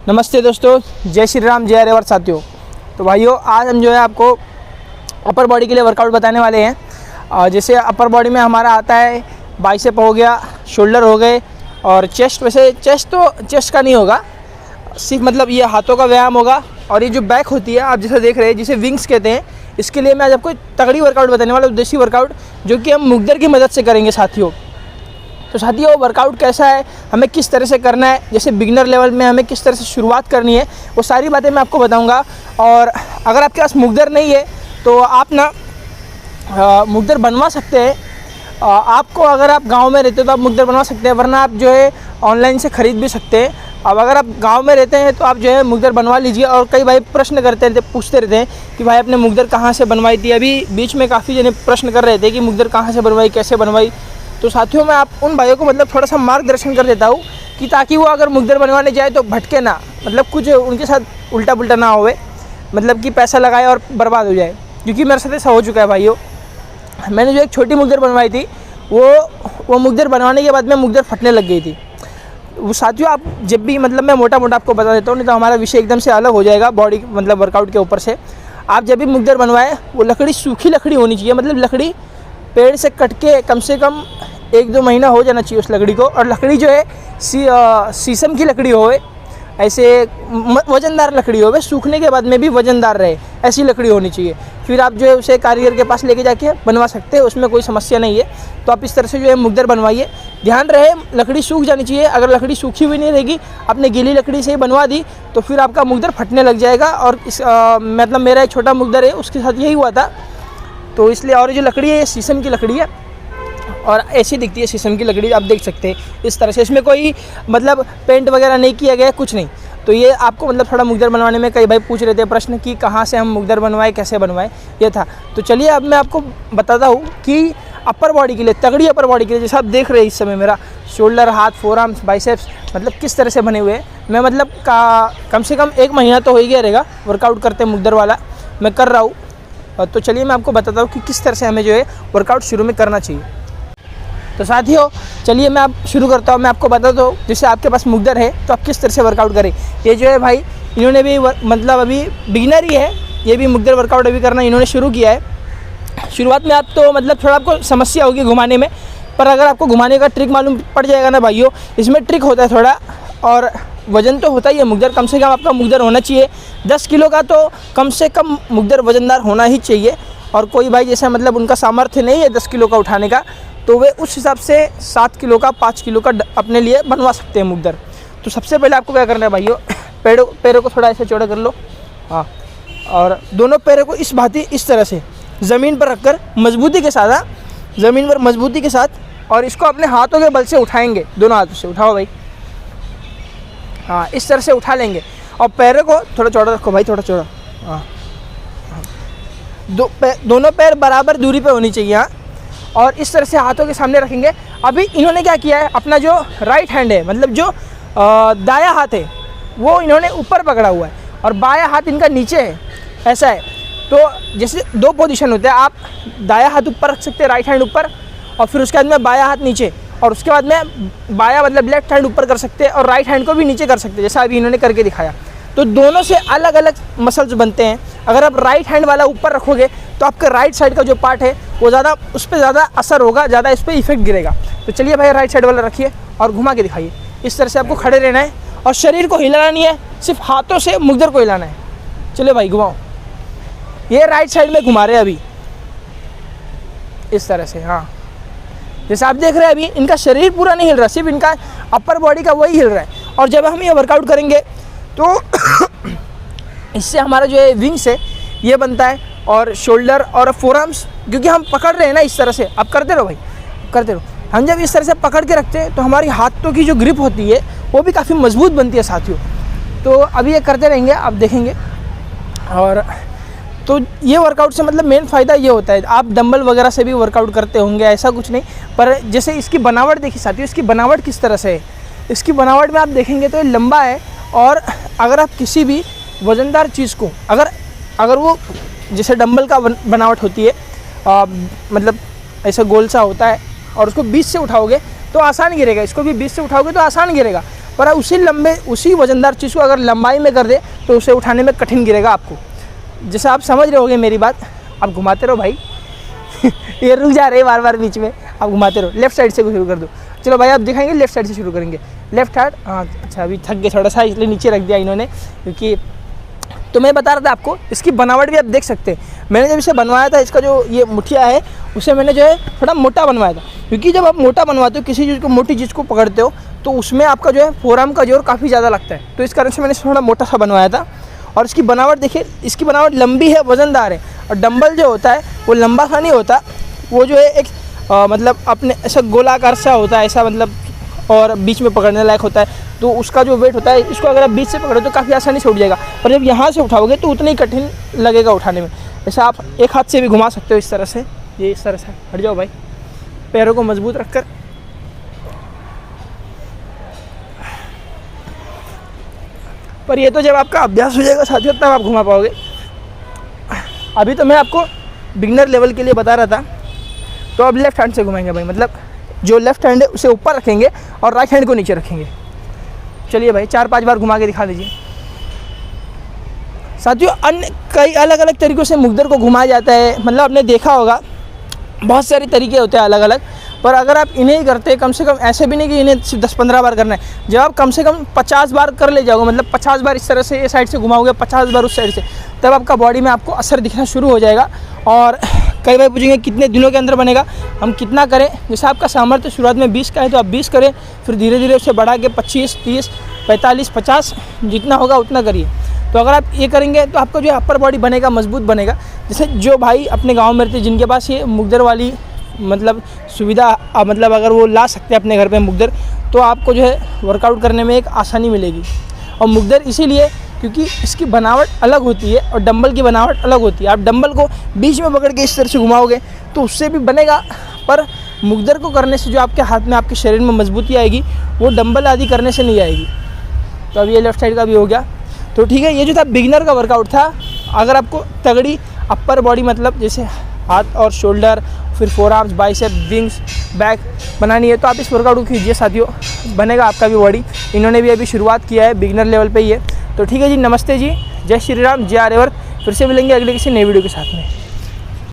नमस्ते दोस्तों, जय श्री राम, जय हरे साथियों। तो भाइयों, आज हम जो है आपको अपर बॉडी के लिए वर्कआउट बताने वाले हैं। जैसे अपर बॉडी में हमारा आता है बाइसेप हो गया, शोल्डर हो गए और चेस्ट। वैसे चेस्ट का नहीं होगा, सिर्फ मतलब ये हाथों का व्यायाम होगा। और ये जो बैक होती है, आप जैसे देख रहे हैं, जिसे विंग्स कहते हैं, इसके लिए मैं आज आपको तगड़ी वर्कआउट बताने वाला हूँ, देसी वर्कआउट, जो कि हम मुग्दर की मदद से करेंगे साथियों। तो साथियों, वर्कआउट कैसा है, हमें किस तरह से करना है, जैसे बिगिनर लेवल में हमें किस तरह से शुरुआत करनी है, वो सारी बातें मैं आपको बताऊंगा। और अगर आपके पास मुग्दर नहीं है तो आप ना मुग्दर बनवा सकते हैं। आपको अगर आप गांव में रहते हो तो आप मुग्दर बनवा सकते हैं, वरना आप जो है ऑनलाइन से ख़रीद भी सकते हैं। अब अगर आप गांव में रहते हैं तो आप जो है मुग्दर बनवा लीजिए। और कई भाई प्रश्न करते रहते, पूछते रहते हैं कि भाई आपने मुग्दर कहाँ से बनवाई थी। अभी बीच में काफ़ी जने प्रश्न कर रहे थे कि मुग्दर कहाँ से बनवाई, कैसे बनवाई। तो साथियों, मैं आप उन भाइयों को मतलब थोड़ा सा मार्गदर्शन कर देता हूँ कि ताकि वो अगर मुग्दर बनवाने जाए तो भटके ना, मतलब कुछ उनके साथ उल्टा पुल्टा ना होवे, मतलब कि पैसा लगाए और बर्बाद हो जाए। क्योंकि मेरे साथ ऐसा हो चुका है भाइयों। मैंने जो एक छोटी मुग्दर बनवाई थी, वो मुग्दर बनवाने के बाद में मुग्दर फटने लग गई थी। वो साथियों, आप जब भी, मतलब मैं मोटा मोटा आपको बता देता हूँ, नहीं तो हमारा विषय एकदम से अलग हो जाएगा बॉडी मतलब वर्कआउट के ऊपर से। आप जब भी मुग्दर बनवाएं, वो लकड़ी सूखी लकड़ी होनी चाहिए, मतलब लकड़ी पेड़ से कट के कम से कम 1-2 महीना हो जाना चाहिए उस लकड़ी को। और लकड़ी जो है शीशम की लकड़ी होवे, ऐसे वज़नदार लकड़ी होवे, सूखने के बाद में भी वज़नदार रहे, ऐसी लकड़ी होनी चाहिए। फिर आप जो है उसे कारीगर के पास लेके जाके बनवा सकते हैं, उसमें कोई समस्या नहीं है। तो आप इस तरह से जो है मुग्दर बनवाइए। ध्यान रहे, लकड़ी सूख जानी चाहिए। अगर लकड़ी सूखी हुई नहीं रहेगी, आपने गीली लकड़ी से ही बनवा दी, तो फिर आपका मुग्दर फटने लग जाएगा। और मतलब मेरा एक छोटा मुग्दर है, उसके साथ यही हुआ था। तो इसलिए, और जो लकड़ी है ये शीशम की लकड़ी है और ऐसी दिखती है शीशम की लकड़ी, आप देख सकते हैं इस तरह से। इसमें कोई मतलब पेंट वगैरह नहीं किया गया, कुछ नहीं। तो ये आपको मतलब थोड़ा मुग्दर बनवाने में कई भाई पूछ रहे थे प्रश्न कि कहाँ से हम मुग्दर बनवाएं, कैसे बनवाएं, ये था। तो चलिए अब मैं आपको बताता हूँ कि अपर बॉडी के लिए, तगड़ी अपर बॉडी के लिए, जैसे आप देख रहे हैं इस समय मेरा शोल्डर, हाथ, फोर आर्म्स, बाइसेप्स मतलब किस तरह से बने हुए हैं। मैं मतलब कम से कम 1 महीना तो हो ही गया रहेगा वर्कआउट करते मुग्दर वाला, मैं कर रहा हूँ। तो चलिए मैं आपको बताता हूँ कि किस तरह से हमें जो है वर्कआउट शुरू में करना चाहिए। तो साथियों, चलिए मैं आप शुरू करता हूँ। मैं आपको बताता हूँ, जैसे आपके पास मुग्दर है तो आप किस तरह से वर्कआउट करें। ये जो है भाई, इन्होंने भी मतलब अभी बिगिनर ही है, ये भी मुग्दर वर्कआउट अभी करना इन्होंने शुरू किया है। शुरुआत में आप तो मतलब थोड़ा आपको समस्या होगी घुमाने में, पर अगर आपको घुमाने का ट्रिक मालूम पड़ जाएगा ना भाइयों, इसमें ट्रिक होता है थोड़ा, और वज़न तो होता ही है मुग्दर। कम से कम आपका मुग्दर होना चाहिए 10 किलो का, तो कम से कम मुग्दर वज़नदार होना ही चाहिए। और कोई भाई जैसा मतलब उनका सामर्थ्य नहीं है 10 किलो का उठाने का, तो वे उस हिसाब से 7 किलो का, 5 किलो का अपने लिए बनवा सकते हैं मुग्दर। तो सबसे पहले आपको क्या करना है भाइयों, पैरों को थोड़ा ऐसे चौड़ा कर लो, हाँ, और दोनों पैरों को इस भांति इस तरह से ज़मीन पर रखकर मजबूती के साथ, ज़मीन पर मजबूती के साथ, और इसको अपने हाथों के बल से उठाएंगे। दोनों हाथों से उठाओ भाई, हाँ, इस तरह से उठा लेंगे। और पैरों को थोड़ा चौड़ा रखो भाई, थोड़ा चौड़ा, हाँ, दोनों पैर बराबर दूरी पे होनी चाहिए, हाँ। और इस तरह से हाथों के सामने रखेंगे। अभी इन्होंने क्या किया है, अपना जो राइट हैंड है, मतलब जो दायां हाथ है, वो इन्होंने ऊपर पकड़ा हुआ है और बायां हाथ इनका नीचे है, ऐसा है। तो जैसे 2 पोजीशन होते हैं, आप दायां हाथ ऊपर रख सकते हैं, राइट हैंड ऊपर, और फिर उसके बाद में बायां हाथ नीचे, और उसके बाद में बायां मतलब लेफ्ट हैंड ऊपर कर सकते हैं और राइट हैंड को भी नीचे कर सकते हैं, जैसा अभी इन्होंने करके दिखाया। तो दोनों से अलग अलग मसल्स बनते हैं। अगर आप राइट हैंड वाला ऊपर रखोगे तो आपके राइट साइड का जो पार्ट है वो ज़्यादा, उस पर ज़्यादा असर होगा, ज़्यादा इस पर इफेक्ट गिरेगा। तो चलिए भाई, राइट साइड वाला रखिए और घुमा के दिखाइए। इस तरह से आपको खड़े रहना है और शरीर को हिलाना नहीं है, सिर्फ हाथों से मुग्दर को हिलाना है। चलिए भाई घुमाओ, ये राइट साइड में घुमा रहे हैं अभी, इस तरह से, हाँ, जैसे आप देख रहे हैं। अभी इनका शरीर पूरा नहीं हिल रहा, सिर्फ इनका अपर बॉडी का वही हिल रहा है। और जब हम ये वर्कआउट करेंगे तो इससे हमारा जो है विंग्स है ये बनता है, और शोल्डर और फोर आर्म्स, क्योंकि हम पकड़ रहे हैं ना इस तरह से। आप करते रहो भाई, करते रहो। हम जब इस तरह से पकड़ के रखते हैं तो हमारी हाथों की जो ग्रिप होती है वो भी काफ़ी मजबूत बनती है साथियों। तो अभी ये करते रहेंगे, आप देखेंगे। और तो ये वर्कआउट से मतलब मेन फ़ायदा ये होता है, आप डंबल वगैरह से भी वर्कआउट करते होंगे, ऐसा कुछ नहीं। पर जैसे इसकी बनावट देखिए साथियों, इसकी बनावट किस तरह से है। इसकी बनावट में आप देखेंगे तो ये लंबा है, और अगर आप किसी भी वज़नदार चीज़ को, अगर वो जैसे डंबल का बनावट होती है, मतलब ऐसा गोल सा होता है, और उसको बीच से उठाओगे तो आसान गिरेगा, इसको भी बीच से उठाओगे तो आसान गिरेगा। पर उसी वज़नदार चीज़ को अगर लंबाई में कर दे तो उसे उठाने में कठिन गिरेगा आपको। जैसे आप समझ रहे होगे मेरी बात, आप घुमाते रहो भाई ये रुक जा रहे हैं बार बार बीच में, आप घुमाते रहो। लेफ्ट साइड से शुरू कर दो। चलो भाई आप दिखाएंगे, लेफ्ट साइड से शुरू करेंगे। लेफ्ट हैंड, हाँ अच्छा अभी थक गए थोड़ा सा इसलिए नीचे रख दिया इन्होंने, क्योंकि तो मैं बता रहा था आपको इसकी बनावट भी आप देख सकते हैं। मैंने जब इसे बनवाया था, इसका जो ये मुठिया है उसे मैंने जो है थोड़ा मोटा बनवाया था, क्योंकि जब आप मोटा बनवाते हो किसी चीज़ को, मोटी चीज़ को पकड़ते हो तो उसमें आपका जो है फोरआर्म का जोर काफ़ी ज़्यादा लगता है, तो इस कारण से मैंने थोड़ा मोटा सा बनवाया था। और इसकी बनावट देखिए, इसकी बनावट लंबी है, वज़नदार है। और डंबल जो होता है वो लंबा सा नहीं होता, वो जो है एक मतलब अपने ऐसा गोलाकार सा होता है, ऐसा मतलब, और बीच में पकड़ने लायक होता है। तो उसका जो वेट होता है, इसको अगर आप बीच से पकड़ो तो काफ़ी आसानी से उठ जाएगा, पर जब यहाँ से उठाओगे तो उतना ही कठिन लगेगा उठाने में। ऐसा आप एक हाथ से भी घुमा सकते हो इस तरह से, ये इस तरह से। हट जाओ भाई, पैरों को मजबूत रखकर। पर ये तो जब आपका अभ्यास हो जाएगा साथियों तब आप घुमा पाओगे। अभी तो मैं आपको बिगनर लेवल के लिए बता रहा था। तो अब लेफ्ट हैंड से घुमाएंगे भाई, मतलब जो लेफ्ट हैंड है उसे ऊपर रखेंगे और राइट हैंड को नीचे रखेंगे। चलिए भाई 4-5 बार घुमा के दिखा दीजिए। साथियों अन्य कई अलग अलग तरीक़ों से मुकद्दर को घुमाया जाता है, मतलब आपने देखा होगा बहुत सारे तरीके होते हैं अलग अलग। पर अगर आप इन्हें ही करते, कम से कम ऐसे भी नहीं कि इन्हें सिर्फ 10-15 बार करना है, जब आप कम से कम 50 बार कर ले जाओगे, मतलब 50 बार इस तरह से ये साइड से घुमाओगे, 50 बार उस साइड से, तब आपका बॉडी में आपको असर दिखना शुरू हो जाएगा। और कई बार पूछेंगे कितने दिनों के अंदर बनेगा, हम कितना करें। जैसे आपका सामर्थ्य शुरुआत में 20 का है तो आप 20 करें, फिर धीरे धीरे उसे बढ़ा के 25, 30, 45, 50 जितना होगा उतना करिए। तो अगर आप ये करेंगे तो आपका जो अपर बॉडी बनेगा, मजबूत बनेगा। जैसे जो भाई अपने गांव में रहते हैं जिनके पास ये मुकद्दर वाली मतलब सुविधा, मतलब अगर वो ला सकते हैं अपने घर पे मुकद्दर, तो आपको जो है वर्कआउट करने में एक आसानी मिलेगी। और मुकद्दर इसीलिए क्योंकि इसकी बनावट अलग होती है और डंबल की बनावट अलग होती है। आप डंबल को बीच में पकड़ के इस तरह से घुमाओगे तो उससे भी बनेगा, पर मुकद्दर को करने से जो आपके हाथ में, आपके शरीर में मजबूती आएगी वो डंबल आदि करने से नहीं आएगी। तो अब ये लेफ्ट साइड का भी हो गया। तो ठीक है, ये जो था बिगिनर का वर्कआउट था। अगर आपको तगड़ी अपर बॉडी, मतलब जैसे हाथ और शोल्डर, फिर four arms, bicep, wings, back बनानी है तो आप इस वर्कआउट को कीजिए साथियों, बनेगा आपका भी बॉडी। इन्होंने भी अभी शुरुआत किया है, बिगिनर लेवल पे ही है। तो ठीक है जी, नमस्ते जी, जय श्री राम, जय आर्यवर्त। फिर से मिलेंगे अगले किसी नए वीडियो के साथ में।